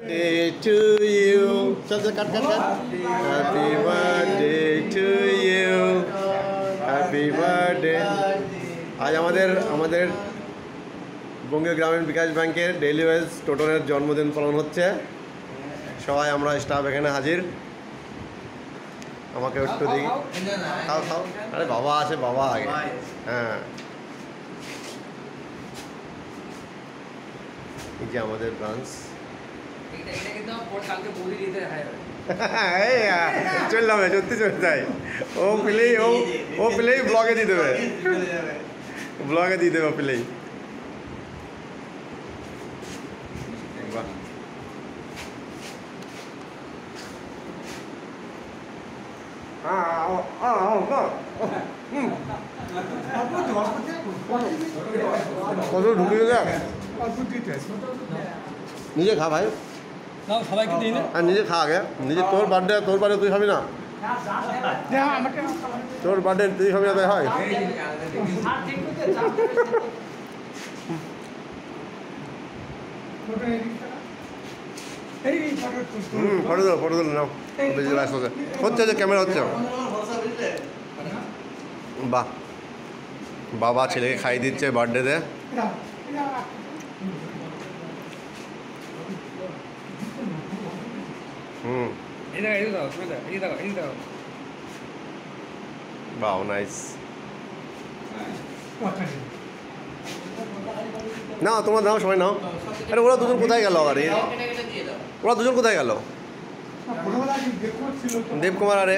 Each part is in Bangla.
Day to you. চল চল কাট কাট কাট। Happy birthday to you. Happy birthday. আজ আমাদের বঙ্গীয় গ্রামীণ বিকাশ ব্যাংকের ডেইলি ওয়েজ টোটনের জন্মদিন পালন হচ্ছে। সবাই আমরা স্টাফ এখানে হাজির। আমাকে একটু দিই। খাও খাও। আরে বাবা আছে, বাবা আগে। হ্যাঁ, এই যে আমাদের ব্রাঞ্চ। চল যাবে, সত্যি চলে যায়। ও পেলেই ব্লগে দিয়ে দেবে, ব্লগে দিয়ে দেবে পেলেই। কত ঢুকিয়ে দেখ, নিজে খা ভাই, সবাইকে দিই না। আর নিজে খা আগে। নিজে তোর বার্থডে তুই খাবি না? তোর বার্থডে তুই খাবি না? তাই হয়। ফটো তুলো নাও, হচ্ছে যে ক্যামেরা হচ্ছে। বাহ, বাবা ছেলেকে খাইয়ে দিচ্ছে বার্থডেতে। বাহ, নাইস। না তোমরা দাও, সবাই নাও। আরে ওরা দুজন কোথায় গেল? আরে ওরা দুজন কোথায় গেল? দেবকুমার আরে,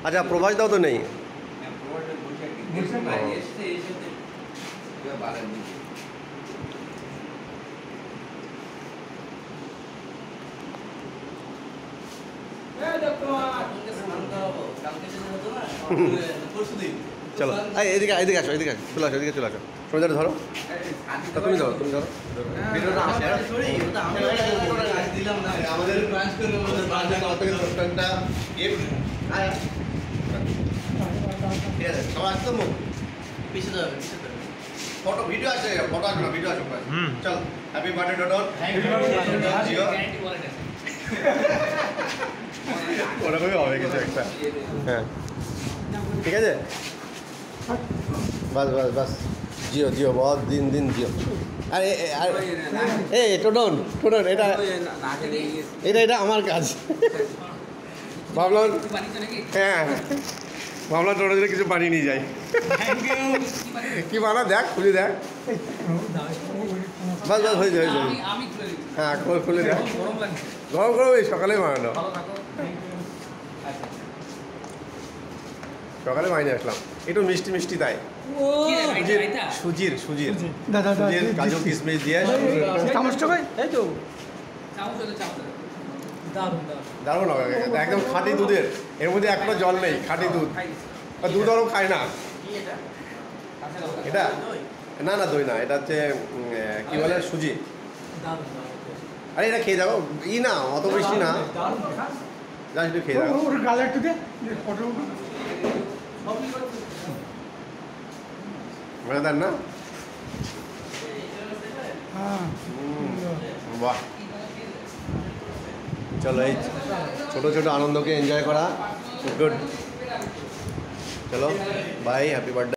আচ্ছা প্রভাস দাও তো নেই। চলো এদিকে এদিকে আসো, এদিকে চলে আসো, এদিকে চলে আসো। সঞ্জয় ধরো, তুমি ধরো, তুমি ধরো। আমাদের ফটো ভিডিও আছে, ফটো আসবে না, ভিডিও আসবে। চল, হ্যাপি বার্থডে ডটন। ওরকমই হবে কিছু একটা। হ্যাঁ ঠিক আছে, বাস বাস বাস। জিও জিও, বহুত দিন দিন জিও। আর এই টোটন টোটন, এটা এটা এটা আমার কাজ। ভাবলাম, হ্যাঁ ভাবলাম টোটন যদি কিছু বানিয়ে নিয়ে যাই। কি বানা দেখ, খুলে দেখ। বাস বাস, হয়ে যায়, হয়ে যায়। হ্যাঁ খুলে দেখ। গরম গরম, এই সকালে বানানো, সকালে বানিয়ে আসলাম। একটু মিষ্টি মিষ্টি তাই। সুজির সুজির কাজু কিশমিশ দিয়ে দারুণ হবে একদম। খাঁটি দুধের, এর মধ্যে একটা জল নেই, খাঁটি দুধ। দুধ আরও খায় না এটা। না না দই না, এটা হচ্ছে কি বলে, সুজি। আরে এটা খেয়ে যাবো, ই না অত মিষ্টি না, যা একটু খেয়ে যাবো। মজাদার না? বাহ, চলো এই ছোটো ছোটো আনন্দকে এনজয় করা, গুড। চলো বাই, হ্যাপি বার্থডে।